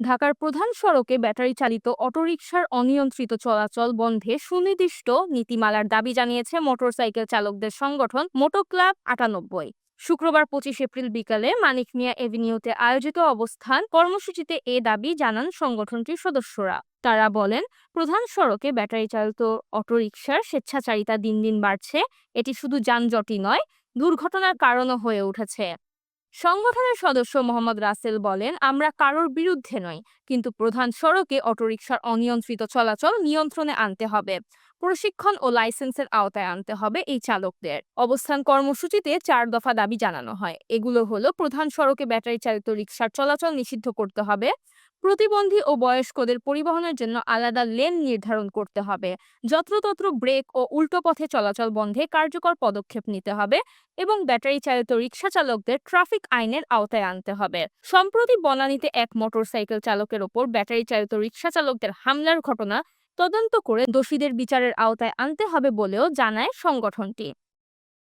ঢাকার প্রধান সড়কে ব্যাটারি চালিত অটোরিকশার অনিয়ন্ত্রিত চলাচল বন্ধে সুনির্দিষ্ট নীতিমালার দাবি জানিয়েছে মোটরসাইকেল চালকদের সংগঠন মোটো ক্লাব ৯৮। শুক্রবার ২৫ এপ্রিল বিকালে মানিক মিয়া এভিনিউতে আয়োজিত অবস্থান কর্মসূচিতে এ দাবি জানান সংগঠনটির সদস্যরা। তারা বলেন, প্রধান সড়কে ব্যাটারি চালিত অটোরিকশার স্বেচ্ছাচারিতা দিন দিন বাড়ছে। এটি শুধু যানজটই নয়, দুর্ঘটনার কারণও হয়ে উঠেছে। সংগঠনের সদস্য মোহাম্মদ রাসেল বলেন, আমরা কারোর বিরুদ্ধে নই, কিন্তু প্রধান সড়কে অটোরিকশার অনিয়ন্ত্রিত চলাচল নিয়ন্ত্রণে আনতে হবে। প্রশিক্ষণ ও লাইসেন্সের আওতায় আনতে হবে এই চালকদের। অবস্থান কর্মসূচিতে ৪ দফা দাবি জানানো হয়। এগুলো হলো, প্রধান সড়কে ব্যাটারি চালিত রিকশার চলাচল নিষিদ্ধ করতে হবে, প্রতিবন্ধী ও বয়স্কদের পরিবহনের জন্য আলাদা লেন নির্ধারণ করতে হবে, যত্রতত্র ব্রেক ও উল্টো পথে চলাচল বন্ধে কার্যকর পদক্ষেপ নিতে হবে এবং ব্যাটারি চালিত রিকশা চালকদের ট্রাফিক আইনের আওতায় আনতে হবে। সম্প্রতি বনানীতে এক মোটরসাইকেল চালকের ওপর ব্যাটারি চালিত রিকশা চালকদের হামলার ঘটনা তদন্ত করে দোষীদের বিচারের আওতায় আনতে হবে বলেও জানায় সংগঠনটি।